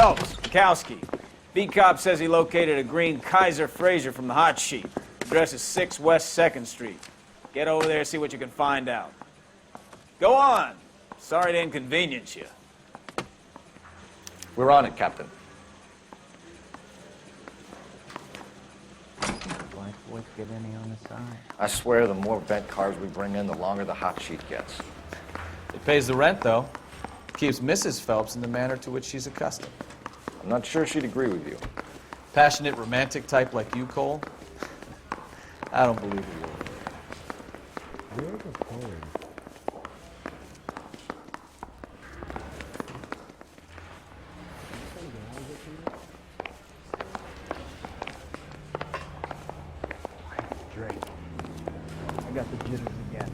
Phelps, Kowski. B-Cop says he located a green Kaiser Fraser from the hot sheet. Address is 6 West 2nd Street. Get over there, see what you can find out. Go on. Sorry to inconvenience you. We're on it, Captain. Black boys get any on the side? I swear the more bent cars we bring in, the longer the hot sheet gets. It pays the rent, though. Keeps Mrs. Phelps in the manner to which she's accustomed. I'm not sure she'd agree with you. Passionate, romantic type like you, Cole? I don't believe it. Where's the phone? Drake. I got the jitters again.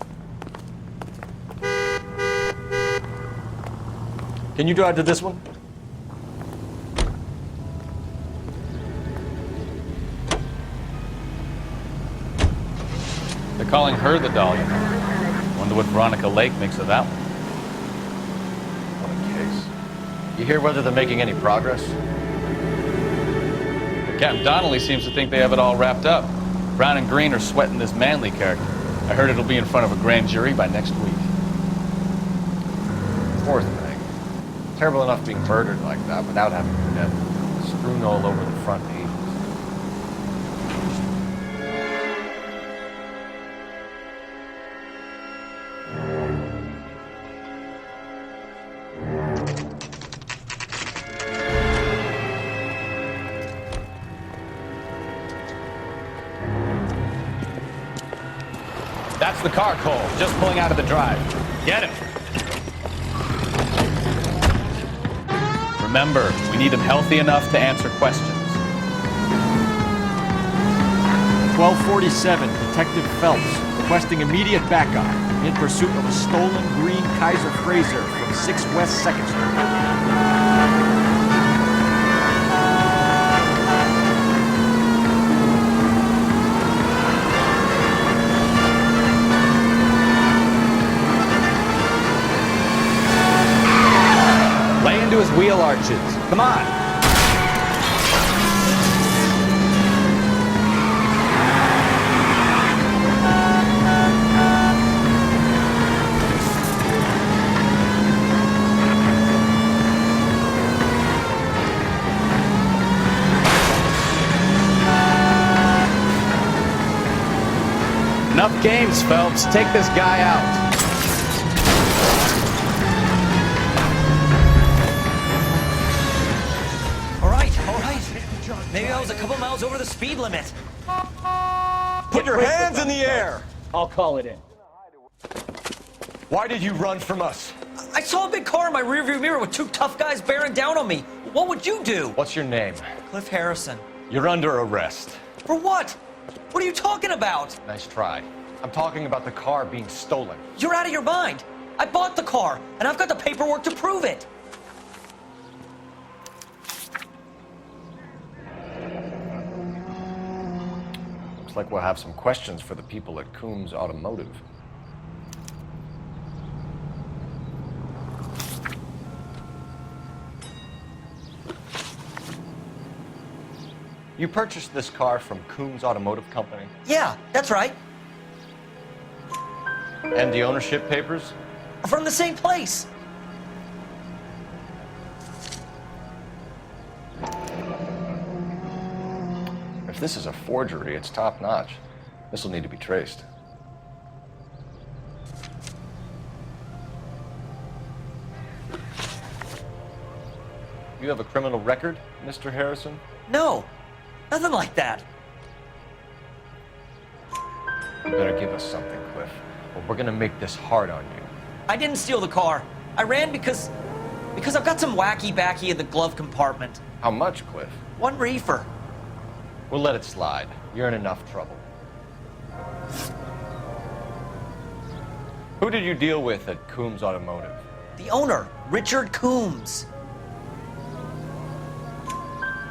Can you drive to this one? They're calling her the Dahlia. Wonder what Veronica Lake makes of that one. What a case. You hear whether they're making any progress? Captain Donnelly seems to think they have it all wrapped up. Brown and Green are sweating this Manley character. I heard it'll be in front of a grand jury by next week. Poor thing. Terrible enough being murdered like that without having her dead. Strewn all over the front pages. That's the car, Cole. Just pulling out of the drive. Get him. Remember, we need him healthy enough to answer questions. 1247, Detective Phelps, requesting immediate backup in pursuit of a stolen green Kaiser Fraser from 6 West 2nd Street. Lay into his wheel arches. Come on. Enough games, Phelps. Take this guy out. Maybe I was a couple miles over the speed limit. Put your hands in the air! I'll call it in. Why did you run from us? I saw a big car in my rearview mirror with two tough guys bearing down on me. What would you do? What's your name? Cliff Harrison. You're under arrest. For what? What are you talking about? Nice try. I'm talking about the car being stolen. You're out of your mind. I bought the car, and I've got the paperwork to prove it. Looks like we'll have some questions for the people at Coombs Automotive. You purchased this car from Coombs Automotive Company? Yeah, that's right. And the ownership papers? From the same place. If this is a forgery, it's top-notch. This will need to be traced. You have a criminal record, Mr. Harrison? No, nothing like that. You better give us something, Cliff, or we're gonna make this hard on you. I didn't steal the car. I ran because I've got some wacky backy in the glove compartment. How much, Cliff? 1 reefer. We'll let it slide. You're in enough trouble. Who did you deal with at Coombs Automotive? The owner, Richard Coombs.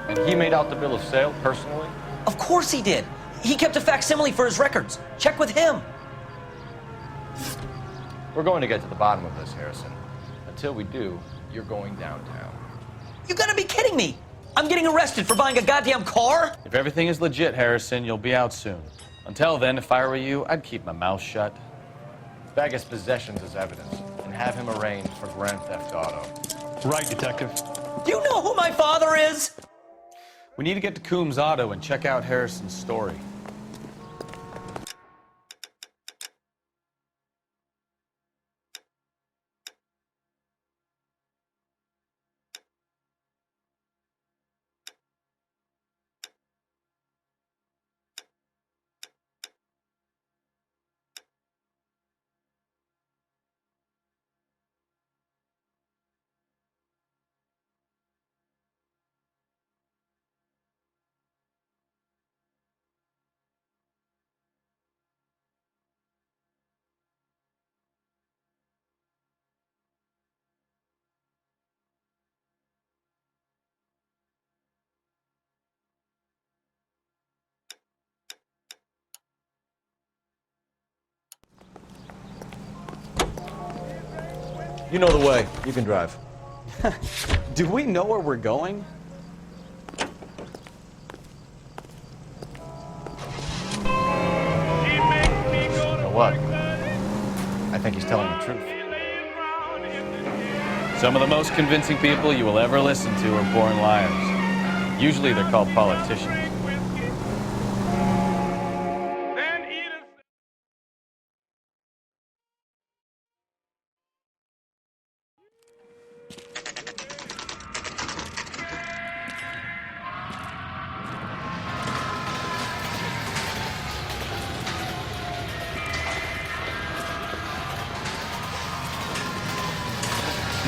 And he made out the bill of sale personally? Of course he did. He kept a facsimile for his records. Check with him. We're going to get to the bottom of this, Harrison. Until we do, you're going downtown. You gotta be kidding me! I'm getting arrested for buying a goddamn car? If everything is legit, Harrison, you'll be out soon. Until then, if I were you, I'd keep my mouth shut. Bag his possessions as evidence and have him arraigned for grand theft auto. Right, Detective. Do you know who my father is? We need to get to Coombs Auto and check out Harrison's story. You know the way. You can drive. Do we know where we're going? You know what? I think he's telling the truth. Some of the most convincing people you will ever listen to are born liars. Usually they're called politicians.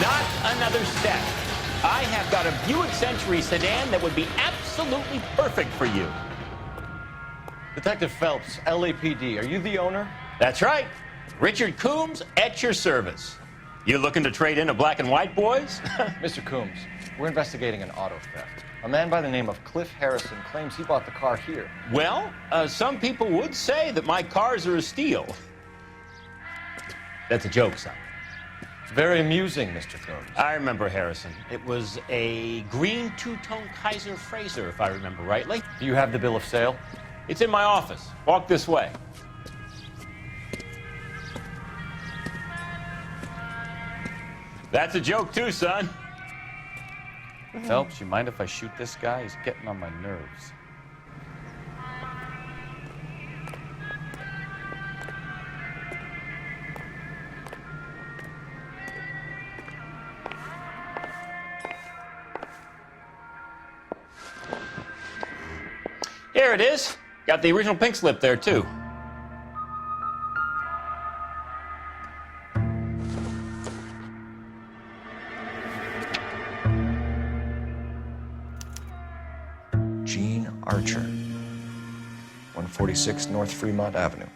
Not another step. I have got a Buick Century sedan that would be absolutely perfect for you. Detective Phelps, LAPD, are you the owner? That's right. Richard Coombs at your service. You looking to trade in a black and white, boys? Mr. Coombs, we're investigating an auto theft. A man by the name of Cliff Harrison claims he bought the car here. Well, some people would say that my cars are a steal. That's a joke, son. Very amusing, Mr. Coombs. I remember Harrison. It was a green two-tone Kaiser Frazer, if I remember rightly. Do you have the bill of sale? It's in my office. Walk this way. That's a joke too, son. Phelps, you mind if I shoot this guy? He's getting on my nerves. Here it is. Got the original pink slip there, too. Gene Archer, 146 North Fremont Avenue.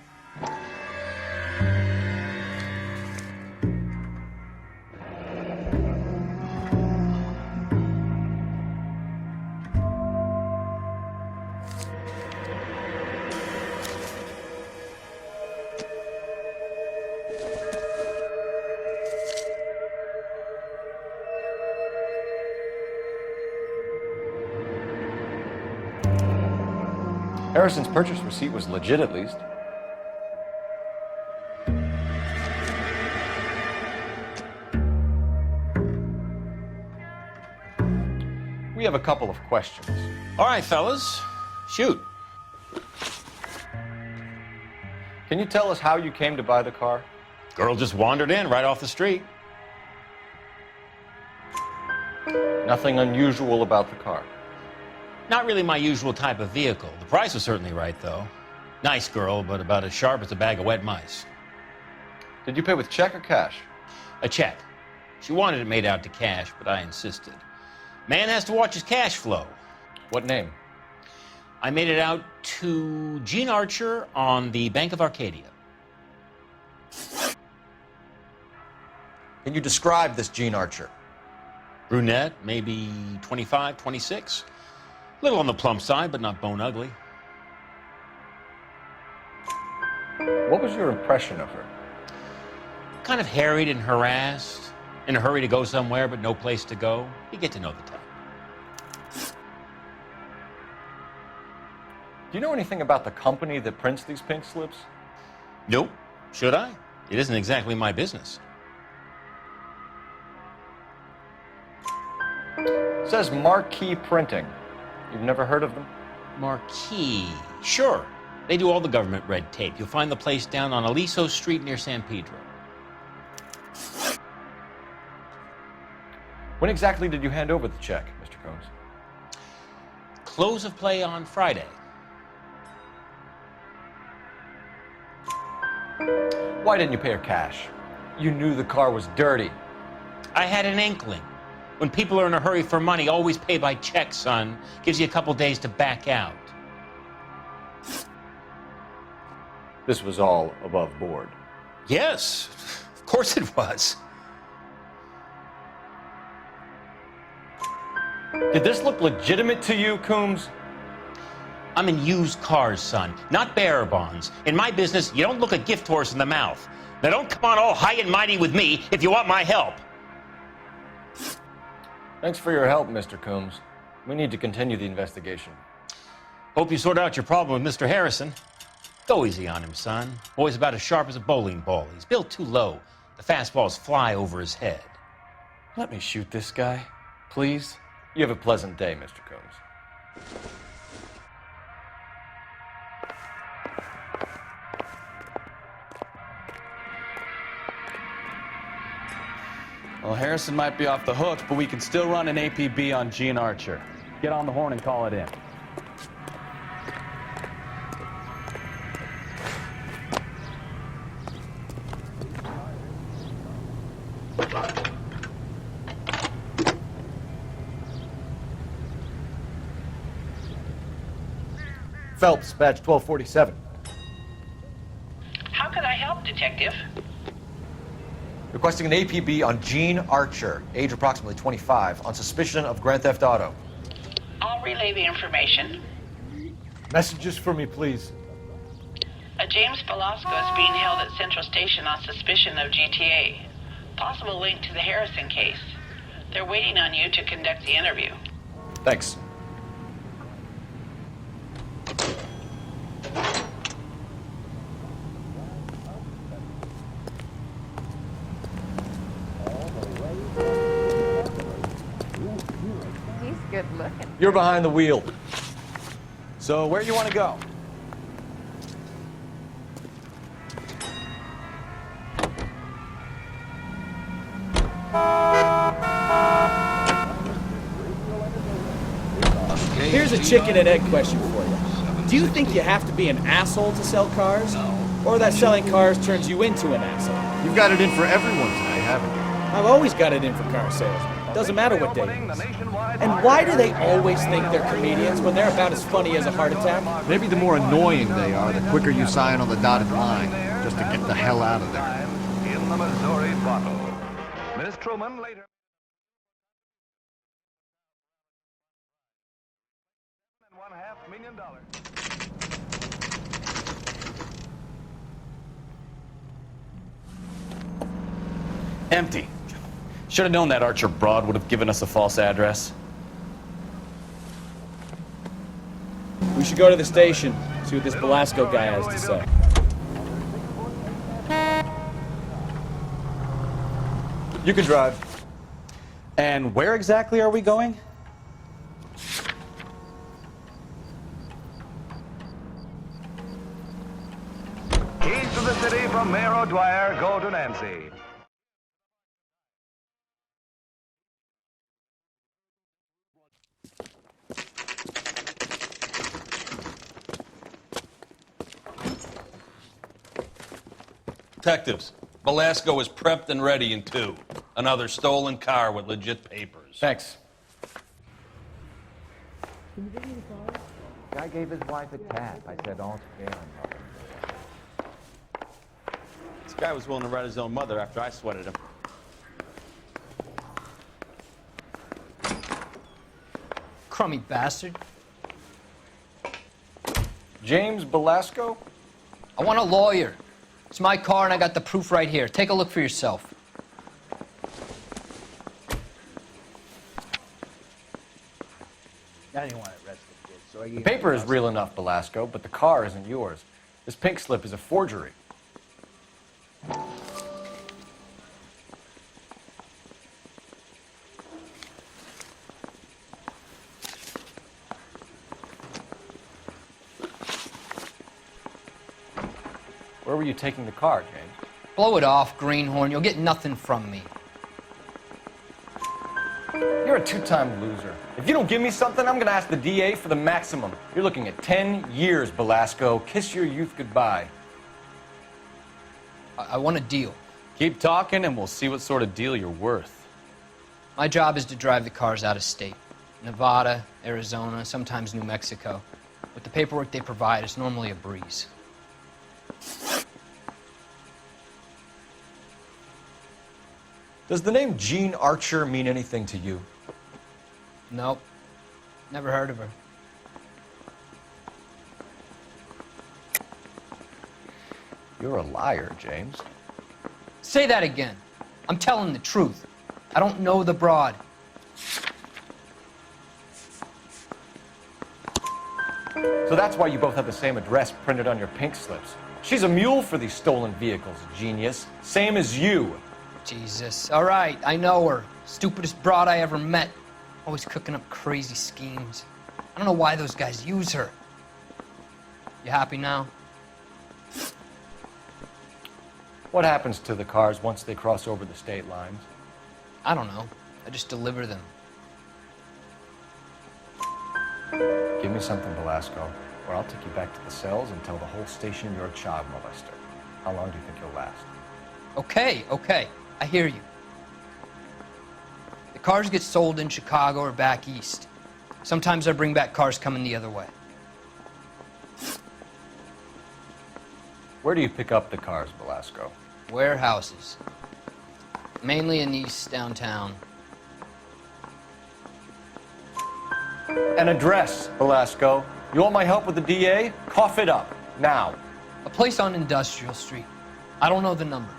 Harrison's purchase receipt was legit, at least. We have a couple of questions. All right, fellas. Shoot. Can you tell us how you came to buy the car? Girl just wandered in right off the street. Nothing unusual about the car. Not really my usual type of vehicle. The price was certainly right, though. Nice girl, but about as sharp as a bag of wet mice. Did you pay with check or cash? A check. She wanted it made out to cash, but I insisted. Man has to watch his cash flow. What name? I made it out to Gene Archer on the Bank of Arcadia. Can you describe this Gene Archer? Brunette, maybe 25, 26. A little on the plump side, but not bone ugly. What was your impression of her? Kind of harried and harassed. In a hurry to go somewhere, but no place to go. You get to know the type. Do you know anything about the company that prints these pink slips? Nope. Should I? It isn't exactly my business. It says Marquee Printing. You've never heard of them? Marquee. Sure. They do all the government red tape. You'll find the place down on Aliso Street near San Pedro. When exactly did you hand over the check, Mr. Combs? Close of play on Friday. Why didn't you pay her cash? You knew the car was dirty. I had an inkling. When people are in a hurry for money, always pay by check, son. Gives you a couple days to back out. This was all above board. Yes, of course it was. Did this look legitimate to you, Coombs? I'm in used cars, son, not bearer bonds. In my business, you don't look a gift horse in the mouth. Now don't come on all high and mighty with me if you want my help. Thanks for your help, Mr. Coombs. We need to continue the investigation. Hope you sort out your problem with Mr. Harrison. Go easy on him, son. Boy's about as sharp as a bowling ball. He's built too low. The fastballs fly over his head. Let me shoot this guy, please. You have a pleasant day, Mr. Coombs. Well, Harrison might be off the hook, but we can still run an APB on Gene Archer. Get on the horn and call it in. Phelps, badge 1247. How can I help, Detective? Requesting an APB on Gene Archer, age approximately 25, on suspicion of grand theft auto. I'll relay the information. Messages for me, please. A James Velasco is being held at Central Station on suspicion of GTA. Possible link to the Harrison case. They're waiting on you to conduct the interview. Thanks. He's good looking. You're behind the wheel. So where you want to go? Here's a chicken and egg question for you. Do you think you have to be an asshole to sell cars? Or that selling cars turns you into an asshole? You've got it in for everyone tonight, haven't you? I've always got it in for car salesmen. Doesn't matter what day it is. And why do they always think they're comedians when they're about as funny as a heart attack? Maybe the more annoying they are, the quicker you sign on the dotted line, just to get the hell out of there. In the Missouri bottle. Miss Truman later. $1.5 million. Empty. Should have known that Archer broad would have given us a false address. We should go to the station, see what this Velasco guy has to say. You can drive. And where exactly are we going? Keys to the city from Mayor O'Dwyer go to Nancy. Detectives, Velasco is prepped and ready in 2. Another stolen car with legit papers. Thanks. Guy gave his wife a tap. I said, all's fair in love. This guy was willing to write his own mother after I sweated him. Crummy bastard. James Velasco? I want a lawyer. It's my car and I got the proof right here. Take a look for yourself. I didn't want to arrest the kids. The paper is real enough, Velasco, but the car isn't yours. This pink slip is a forgery. Where were you taking the car, James? Blow it off, Greenhorn. You'll get nothing from me. You're a two-time loser. If you don't give me something, I'm gonna ask the DA for the maximum. You're looking at 10 years, Velasco. Kiss your youth goodbye. I want a deal. Keep talking and we'll see what sort of deal you're worth. My job is to drive the cars out of state. Nevada, Arizona, sometimes New Mexico. With the paperwork they provide, it's normally a breeze. Does the name Jean Archer mean anything to you? Nope. Never heard of her. You're a liar, James. Say that again. I'm telling the truth. I don't know the broad. So that's why you both have the same address printed on your pink slips. She's a mule for these stolen vehicles, genius. Same as you. Jesus. All right, I know her. Stupidest broad I ever met. Always cooking up crazy schemes. I don't know why those guys use her. You happy now? What happens to the cars once they cross over the state lines? I don't know. I just deliver them. Give me something, Velasco, or I'll take you back to the cells and tell the whole station you're a child molester. How long do you think you'll last? Okay. I hear you. The cars get sold in Chicago or back east. Sometimes I bring back cars coming the other way. Where do you pick up the cars, Velasco? Warehouses. Mainly in East downtown. An address, Velasco. You want my help with the DA? Cough it up, now. A place on Industrial Street. I don't know the number.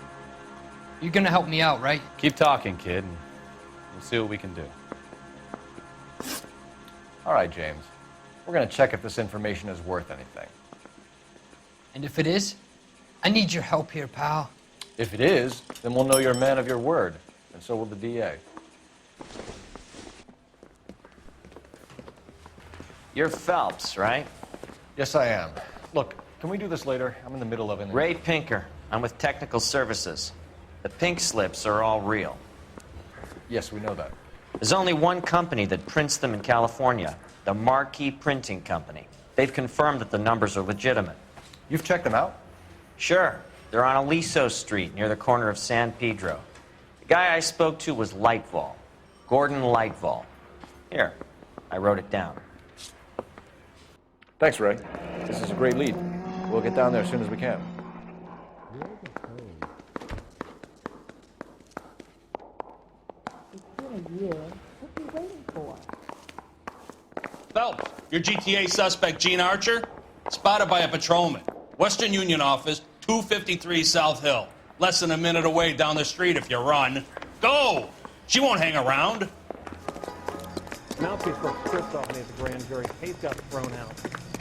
You're gonna help me out, right? Keep talking, kid, and we'll see what we can do. All right, James. We're gonna check if this information is worth anything. And if it is, I need your help here, pal. If it is, then we'll know you're a man of your word, and so will the DA. You're Phelps, right? Yes, I am. Look, can we do this later? I'm in the middle of it. Ray Pinker. I'm with Technical Services. The pink slips are all real. Yes, we know that. There's only one company that prints them in California, the Marquee Printing Company. They've confirmed that the numbers are legitimate. You've checked them out? Sure. They're on Aliso Street, near the corner of San Pedro. The guy I spoke to was Lightval. Gordon Lightval. Here, I wrote it down. Thanks, Ray. This is a great lead. We'll get down there as soon as we can. Phelps, your GTA suspect, Gene Archer, spotted by a patrolman. Western Union office, 253 South Hill. Less than a minute away down the street if you run. Go! She won't hang around. Mouthpiece broke script off me at the grand jury. Case got thrown out.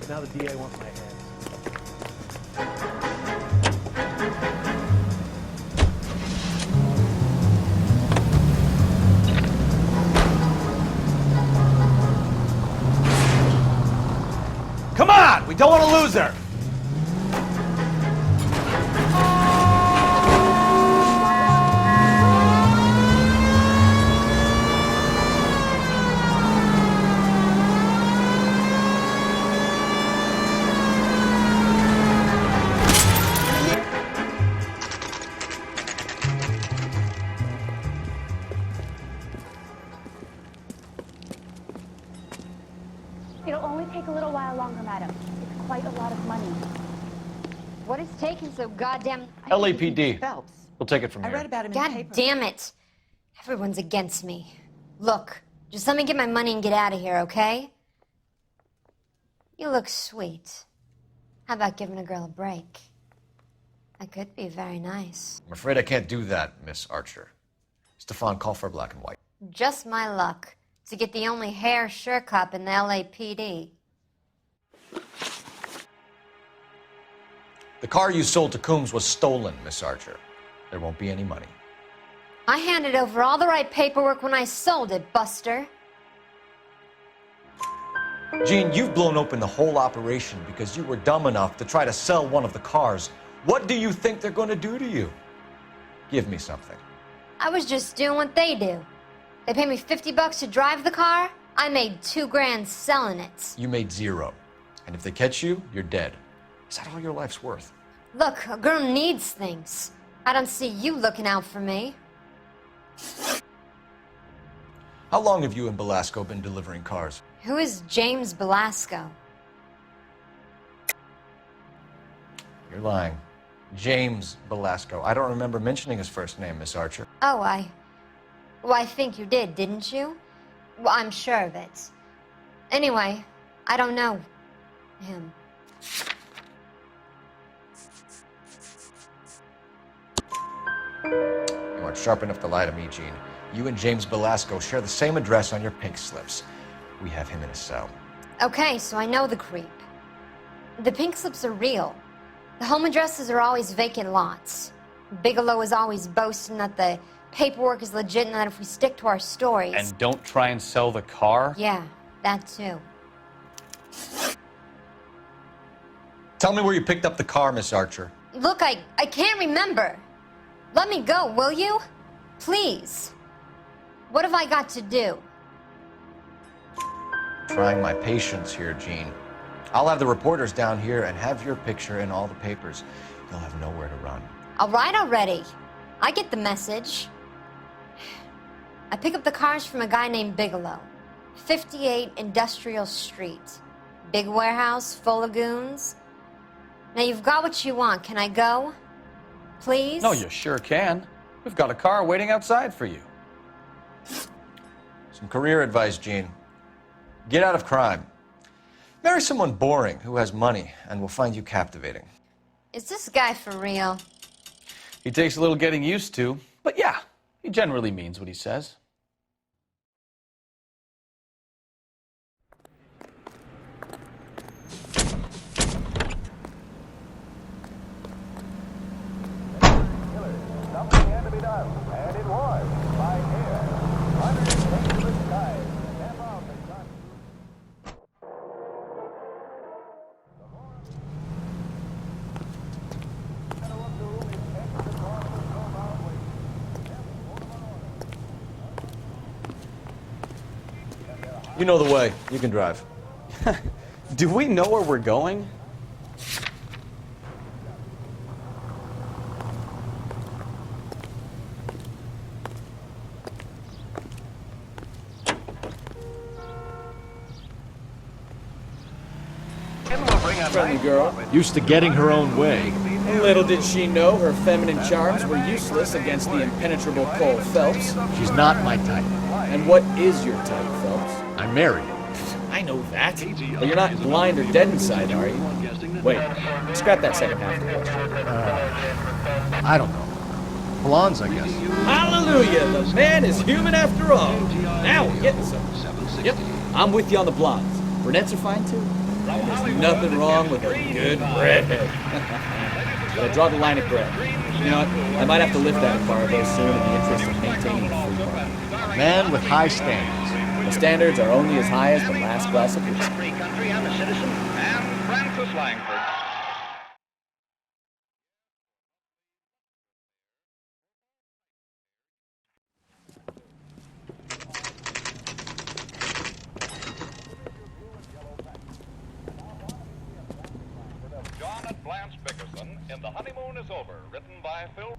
Now the DA wants my head. Come on! We don't want to lose her! It'll only take a little while longer, madam. It's quite a lot of money. What is taking so goddamn... LAPD. Phelps. We'll take it from I here. read about him in the paper. God damn it. Everyone's against me. Look, just let me get my money and get out of here, okay? You look sweet. How about giving a girl a break? That could be very nice. I'm afraid I can't do that, Miss Archer. Stefan, call for black and white. Just my luck to get the only hair sure cop in the LAPD. The car you sold to Coombs was stolen, Miss Archer. There won't be any money. I handed over all the right paperwork when I sold it, Buster. Jean, you've blown open the whole operation because you were dumb enough to try to sell one of the cars. What do you think they're going to do to you? Give me something. I was just doing what they do. They paid me $50 to drive the car. I made $2 grand selling it. You made 0. And if they catch you, you're dead. Is that all your life's worth? Look, a girl needs things. I don't see you looking out for me. How long have you and Belasco been delivering cars? Who is James Belasco? You're lying. James Belasco. I don't remember mentioning his first name, Miss Archer. Oh, well, I think you did, didn't you? Well, I'm sure of it. Anyway, I don't know him. You aren't sharp enough to lie to me, Gene. You and James Belasco share the same address on your pink slips. We have him in a cell. Okay, so I know the creep. The pink slips are real. The home addresses are always vacant lots. Bigelow is always boasting that the paperwork is legit and that if we stick to our stories... And don't try and sell the car? Yeah, that too. Tell me where you picked up the car, Miss Archer. Look, I can't remember. Let me go, will you? Please. What have I got to do? Trying my patience here, Gene. I'll have the reporters down here and have your picture in all the papers. You'll have nowhere to run. All right already. I get the message. I pick up the cars from a guy named Bigelow. 58 Industrial Street. Big warehouse full of goons. Now you've got what you want. Can I go? Please? No, you sure can. We've got a car waiting outside for you. Some career advice, Gene. Get out of crime. Marry someone boring who has money and will find you captivating. Is this guy for real? He takes a little getting used to, but yeah, he generally means what he says. Something had to be done, and it was, by air. Hundreds take to the skies, step out and touch. You know the way. You can drive. Do we know where we're going? Friendly girl. Used to getting her own way. Little did she know her feminine charms were useless against the impenetrable Cole Phelps. She's not my type. And what is your type, Phelps? I'm married. I know that. But you're not blind or dead inside, are you? Wait, scrap that second half of the question. I don't know. Blondes, I guess. Hallelujah! The man is human after all. Now we're getting somewhere. Yep, I'm with you on the blondes. Brunettes are fine too. And there's nothing wrong with a good redhead. But I draw the line at gray. You know what? I might have to lift that embargo soon in the interest of maintaining the free market. A man with high standards. The standards are only as high as the last glass of whiskey. Free country, I'm a citizen, and Francis Langford. John and Blanche Bickerson in The Honeymoon is Over, written by Phil.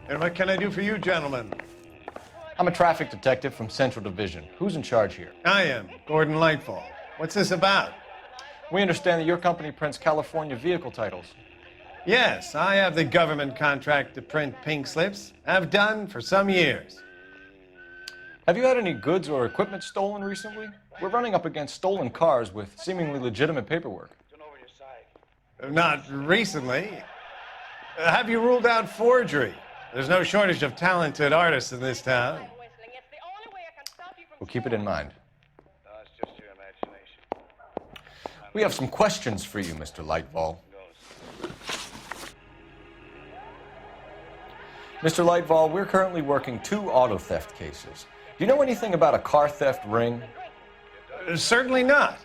And what can I do for you, gentlemen? I'm a traffic detective from Central Division. Who's in charge here? I am, Gordon Lightfall. What's this about? We understand that your company prints California vehicle titles. Yes, I have the government contract to print pink slips. I've done for some years. Have you had any goods or equipment stolen recently? We're running up against stolen cars with seemingly legitimate paperwork. Not recently. Have you ruled out forgery? There's no shortage of talented artists in this town. We'll keep it in mind. We have some questions for you, Mr. Lightfall. Mr. Lightfall, we're currently working 2 auto theft cases. Do you know anything about a car theft ring? Certainly not.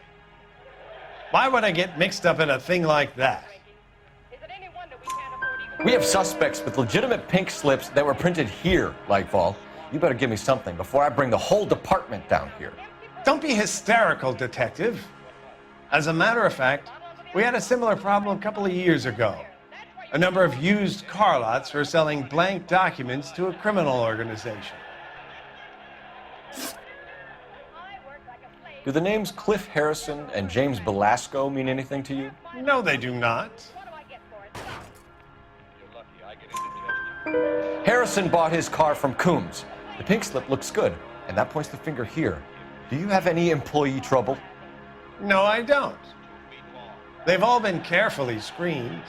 Why would I get mixed up in a thing like that? We have suspects with legitimate pink slips that were printed here, Lightfall. You better give me something before I bring the whole department down here. Don't be hysterical, Detective. As a matter of fact, we had a similar problem a couple of years ago. A number of used car lots for selling blank documents to a criminal organization. Do the names Cliff Harrison and James Belasco mean anything to you? No, they do not. Harrison bought his car from Coombs. The pink slip looks good, and that points the finger here. Do you have any employee trouble? No, I don't. They've all been carefully screened.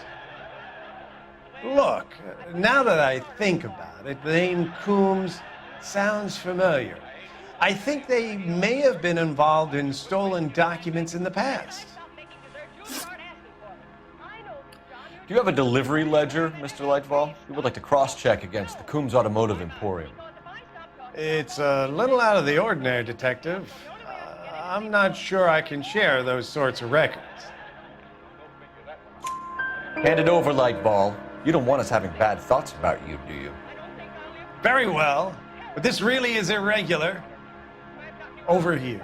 Look, now that I think about it, the name Coombs sounds familiar. I think they may have been involved in stolen documents in the past. Do you have a delivery ledger, Mr. Lightfall? We would like to cross-check against the Coombs Automotive Emporium. It's a little out of the ordinary, Detective. I'm not sure I can share those sorts of records. Hand it over, Lightfall. You don't want us having bad thoughts about you, do you? Very well, but this really is irregular. Over here.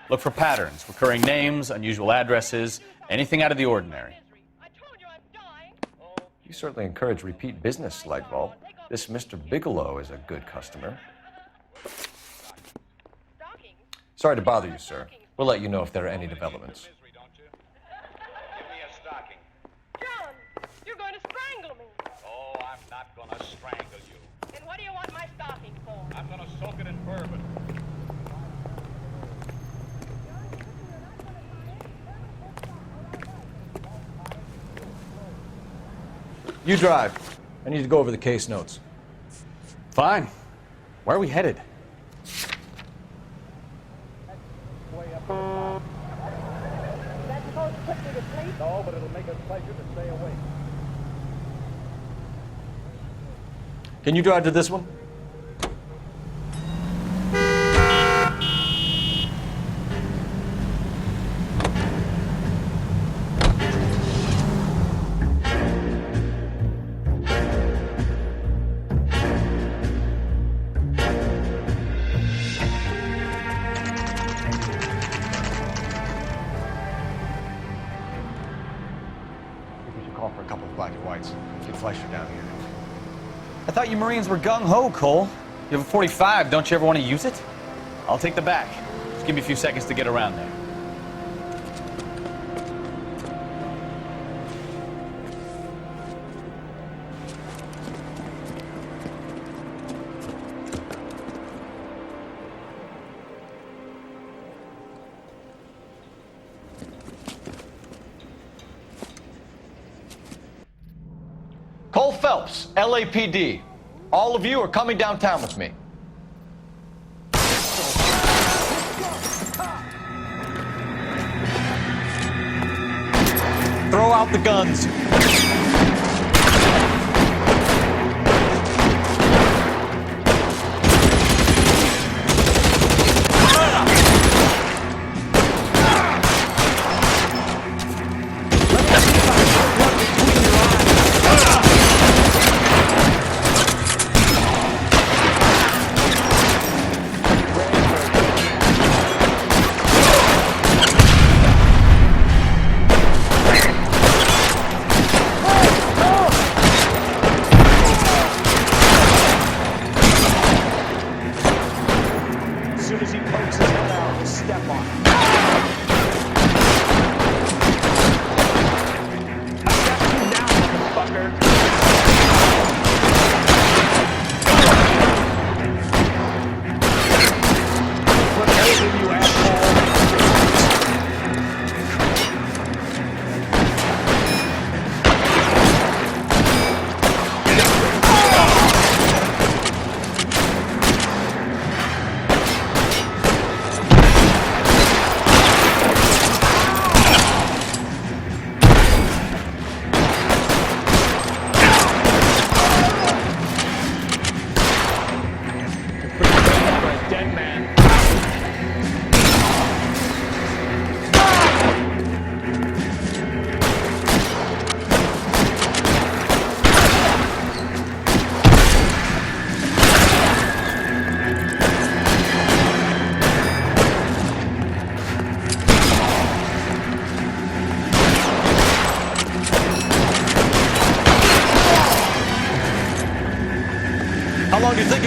Look for patterns, recurring names, unusual addresses, anything out of the ordinary. You certainly encourage repeat business, Lightfall. This Mr. Bigelow is a good customer. Sorry to bother you, sir. We'll let you know if there are any developments. I'm gonna soak it in bourbon. You drive. I need to go over the case notes. Fine. Where are we headed? No, but it'll make us pleasure to stay awake. Can you drive to this one? Call for a couple of black and whites. Get Fleischer down here. I thought you Marines were gung-ho, Cole. You have a 45, don't you ever want to use it? I'll take the back. Just give me a few seconds to get around there. Cole Phelps, LAPD. All of you are coming downtown with me. Throw out the guns.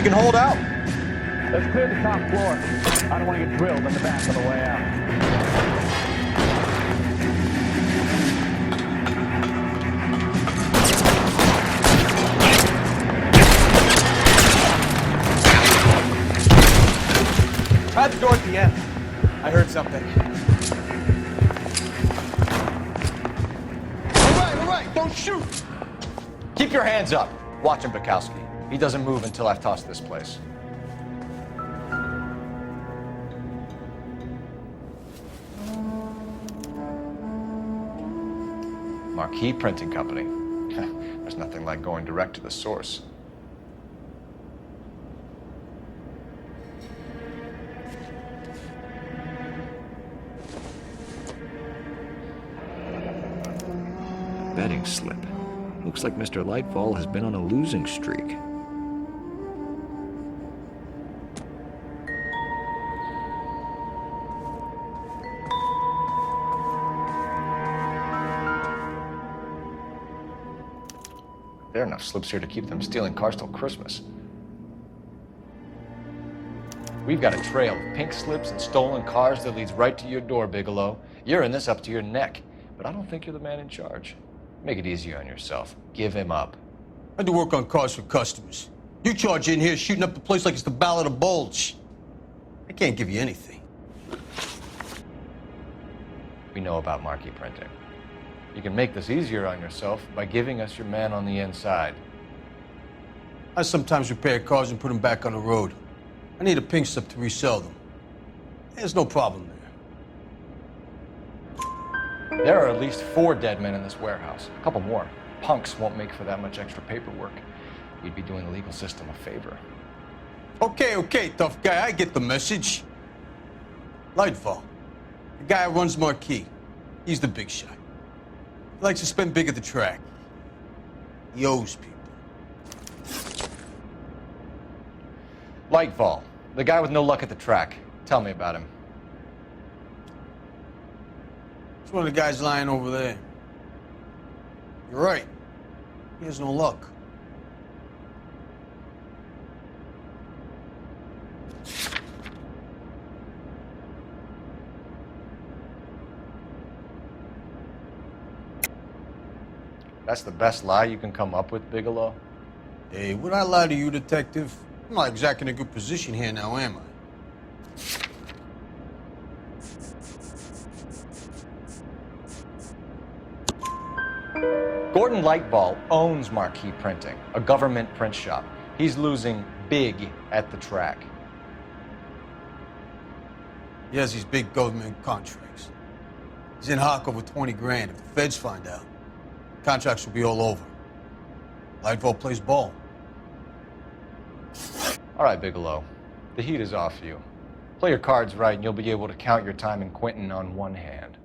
you can hold out? Let's clear the top floor. I don't want to get drilled in the back on the way out. Try the door at the end. I heard something. All right, don't shoot! Keep your hands up. Watch him, Bukowski. He doesn't move until I've tossed this place. Marquee Printing Company. There's nothing like going direct to the source. Betting slip. Looks like Mr. Lightfall has been on a losing streak. There are enough slips here to keep them stealing cars till Christmas. We've got a trail of pink slips and stolen cars that leads right to your door, Bigelow. You're in this up to your neck, but I don't think you're the man in charge. Make it easier on yourself. Give him up. I do work on cars for customers. You charge in here shooting up the place like it's the Ballad of Bulge. I can't give you anything. We know about marquee printing. You can make this easier on yourself by giving us your man on the inside. I sometimes repair cars and put them back on the road. I need a pink slip to resell them. There's no problem there. There are at least 4 dead men in this warehouse. A couple more. Punks won't make for that much extra paperwork. You'd be doing the legal system a favor. Okay, tough guy. I get the message. Lightfall, the guy who runs Marquee. He's the big shot. He likes to spend big at the track. He owes people. Lightfall, the guy with no luck at the track. Tell me about him. It's one of the guys lying over there. You're right. He has no luck. That's the best lie you can come up with, Bigelow? Hey, would I lie to you, detective? I'm not exactly in a good position here now, am I? Gordon Lightball owns Marquee Printing, a government print shop. He's losing big at the track. He has these big government contracts. He's in hock over 20 grand. If the feds find out, contracts will be all over. Lightfall plays ball. All right, Bigelow. The heat is off you. Play your cards right and you'll be able to count your time in Quentin on one hand.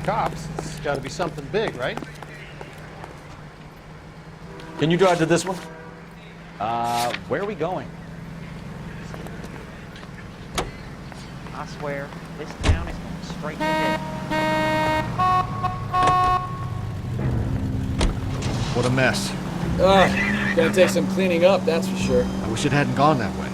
Cops. It's got to be something big, right? Can you drive to this one? Where are we going? I swear, this town is going straight to hell. What a mess. Gonna take some cleaning up, that's for sure. I wish it hadn't gone that way.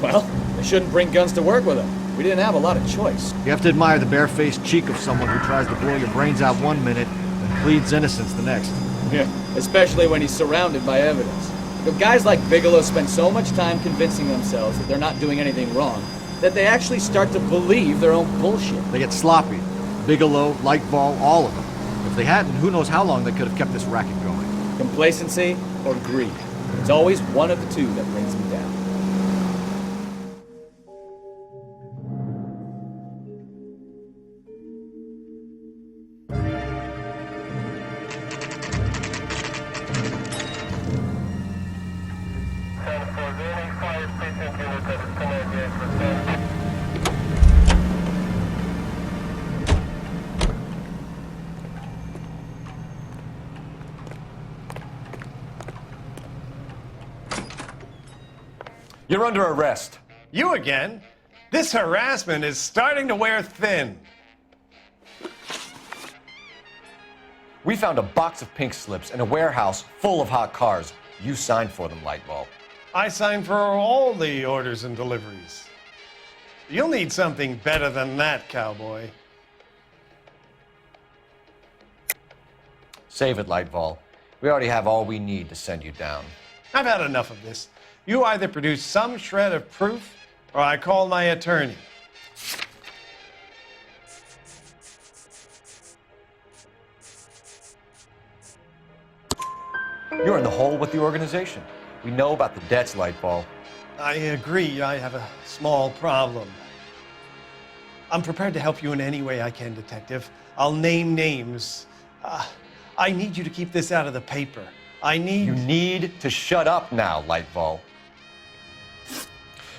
Well, they shouldn't bring guns to work with them. We didn't have a lot of choice. You have to admire the barefaced cheek of someone who tries to blow your brains out one minute and pleads innocence the next. Yeah, especially when he's surrounded by evidence. You know, guys like Bigelow spend so much time convincing themselves that they're not doing anything wrong that they actually start to believe their own bullshit. They get sloppy. Bigelow, Lightball, all of them. If they hadn't, who knows how long they could have kept this racket going. Complacency or greed. It's always one of the two that brings them down. You're under arrest. You again? This harassment is starting to wear thin. We found a box of pink slips in a warehouse full of hot cars. You signed for them, Lightball. I signed for all the orders and deliveries. You'll need something better than that, cowboy. Save it, Lightball. We already have all we need to send you down. I've had enough of this. You either produce some shred of proof, or I call my attorney. You're in the hole with the organization. We know about the debts, Lightball. I agree. I have a small problem. I'm prepared to help you in any way I can, Detective. I'll name names. I need you to keep this out of the paper. You need to shut up now, Lightball.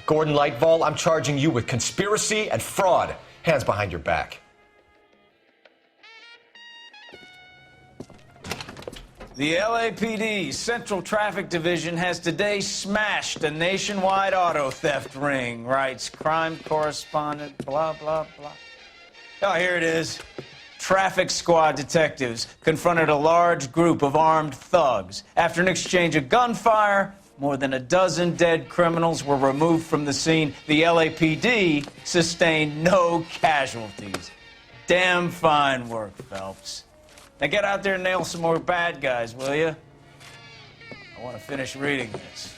Gordon Lightball, I'm charging you with conspiracy and fraud. Hands behind your back. The LAPD Central Traffic Division has today smashed a nationwide auto theft ring, writes crime correspondent, blah, blah, blah. Oh, here it is. Traffic squad detectives confronted a large group of armed thugs. After an exchange of gunfire, more than a dozen dead criminals were removed from the scene. The LAPD sustained no casualties. Damn fine work, Phelps. Now get out there and nail some more bad guys, will you? I want to finish reading this.